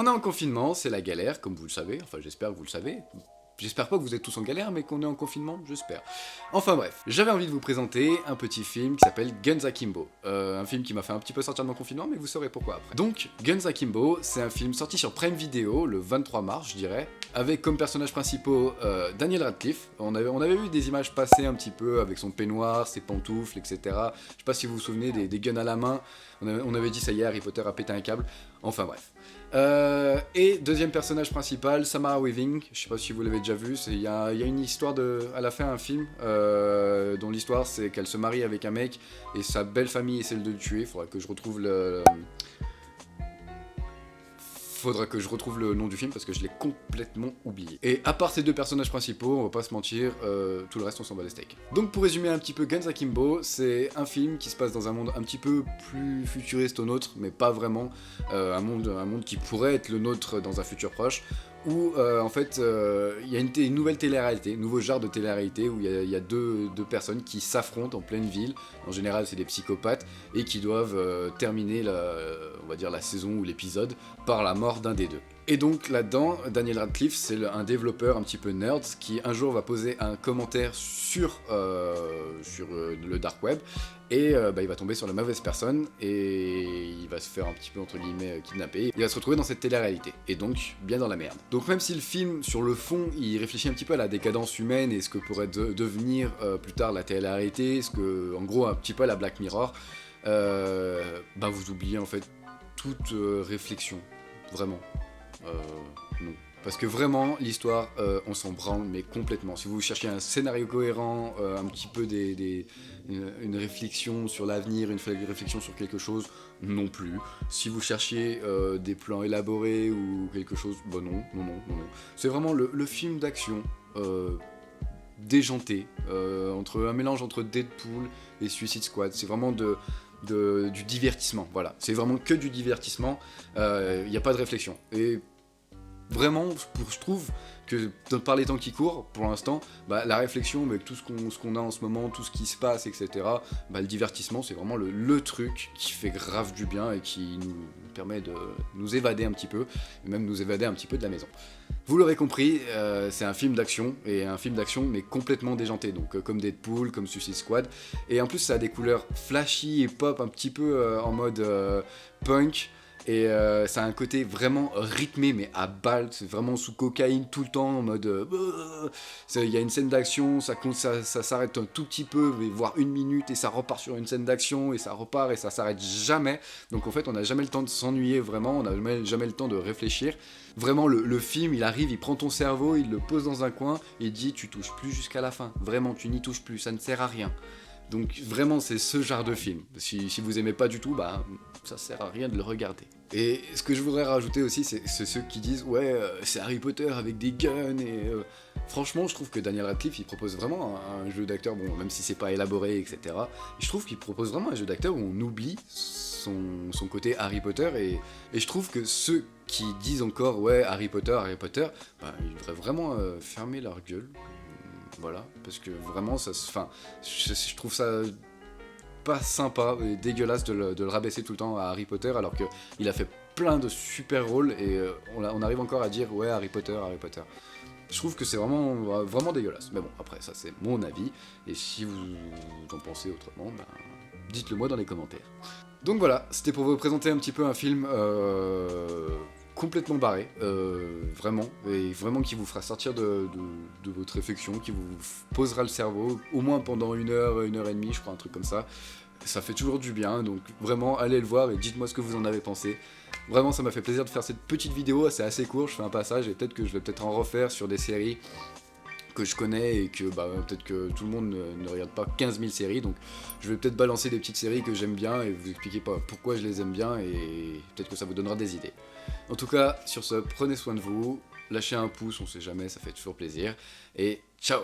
On est en confinement, c'est la galère, comme vous le savez, enfin j'espère que vous le savez. J'espère pas que vous êtes tous en galère, mais qu'on est en confinement, j'espère. Enfin bref, j'avais envie de vous présenter un petit film qui s'appelle Guns Akimbo. Un film qui m'a fait un petit peu sortir de mon confinement, mais vous saurez pourquoi après. Donc, Guns Akimbo, c'est un film sorti sur Prime Video le 23 mars, je dirais, avec comme personnages principaux Daniel Radcliffe. On avait vu des images passer un petit peu avec son peignoir, ses pantoufles, etc. Je sais pas si vous vous souvenez des guns à la main. On avait dit ça y est, Harry Potter a pété un câble. Enfin bref. Et deuxième personnage principal, Samara Weaving. Je sais pas si vous l'avez déjà vu. Il y a une histoire à la fin un film dont l'histoire c'est qu'elle se marie avec un mec et sa belle famille essaie de le tuer. Faudra que je retrouve le nom du film parce que je l'ai complètement oublié. Et à part ces deux personnages principaux, on va pas se mentir, tout le reste on s'en bat les steaks. Donc pour résumer un petit peu, Guns Akimbo, c'est un film qui se passe dans un monde un petit peu plus futuriste au nôtre, mais pas vraiment. Un monde qui pourrait être le nôtre dans un futur proche, où en fait il y a une nouvelle télé-réalité, un nouveau genre de télé-réalité où il y a deux personnes qui s'affrontent en pleine ville. En général c'est des psychopathes et qui doivent terminer on va dire la saison ou l'épisode par la mort d'un des deux. Et donc là-dedans, Daniel Radcliffe, c'est un développeur un petit peu nerd qui un jour va poser un commentaire sur le dark web et il va tomber sur la mauvaise personne et il va se faire un petit peu entre guillemets kidnapper. Il va se retrouver dans cette télé-réalité et donc bien dans la merde. Donc même si le film sur le fond il réfléchit un petit peu à la décadence humaine et ce que pourrait devenir plus tard la télé-réalité, en gros un petit peu à la Black Mirror, vous oubliez en fait toute réflexion, vraiment. Non. Parce que vraiment, l'histoire, on s'en branle, mais complètement. Si vous cherchez un scénario cohérent, un petit peu une réflexion sur l'avenir, une réflexion sur quelque chose, non plus. Si vous cherchiez des plans élaborés ou quelque chose, non. C'est vraiment le film d'action déjanté, un mélange entre Deadpool et Suicide Squad. C'est vraiment du divertissement, voilà. C'est vraiment que du divertissement, il n'y a pas de réflexion. Et vraiment, je trouve que par les temps qui courent, pour l'instant, la réflexion avec tout ce qu'on a en ce moment, tout ce qui se passe, etc., le divertissement, c'est vraiment le truc qui fait grave du bien et qui nous permet de nous évader un petit peu, et même nous évader un petit peu de la maison. Vous l'aurez compris, c'est un film d'action, et un film d'action mais complètement déjanté, donc comme Deadpool, comme Suicide Squad, et en plus ça a des couleurs flashy et pop un petit peu en mode punk, et ça a un côté vraiment rythmé mais à balle, c'est vraiment sous cocaïne tout le temps en mode il y a une scène d'action, ça s'arrête un tout petit peu, voire une minute et ça repart sur une scène d'action et ça repart et ça s'arrête jamais. Donc en fait on n'a jamais le temps de s'ennuyer vraiment, on n'a jamais le temps de réfléchir. Vraiment le film il arrive, il prend ton cerveau, il le pose dans un coin et il dit tu touches plus jusqu'à la fin, vraiment tu n'y touches plus, ça ne sert à rien. Donc vraiment c'est ce genre de film. Si vous aimez pas du tout, ça sert à rien de le regarder. Et ce que je voudrais rajouter aussi, c'est ceux qui disent ouais c'est Harry Potter avec des guns et franchement je trouve que Daniel Radcliffe il propose vraiment un jeu d'acteur, bon même si c'est pas élaboré etc. Et je trouve qu'il propose vraiment un jeu d'acteur où on oublie son côté Harry Potter et je trouve que ceux qui disent encore ouais Harry Potter, ils devraient vraiment fermer leur gueule. Voilà, parce que vraiment, je trouve ça pas sympa et dégueulasse de le rabaisser tout le temps à Harry Potter alors qu'il a fait plein de super rôles et on arrive encore à dire ouais Harry Potter. Je trouve que c'est vraiment dégueulasse. Mais bon, après ça c'est mon avis et si vous en pensez autrement, dites-le moi dans les commentaires. Donc voilà, c'était pour vous présenter un petit peu un film complètement barré, vraiment, et vraiment qui vous fera sortir de votre réflexion, qui vous posera le cerveau, au moins pendant une heure et demie, je crois, un truc comme ça. Ça fait toujours du bien, donc vraiment, allez le voir et dites-moi ce que vous en avez pensé. Vraiment, ça m'a fait plaisir de faire cette petite vidéo, c'est assez court, je fais un passage et peut-être que je vais en refaire sur des séries que je connais et que peut-être que tout le monde ne regarde pas 15 000 séries, donc je vais peut-être balancer des petites séries que j'aime bien et vous expliquer pourquoi je les aime bien et peut-être que ça vous donnera des idées. En tout cas, sur ce, prenez soin de vous, lâchez un pouce, on sait jamais, ça fait toujours plaisir, et ciao!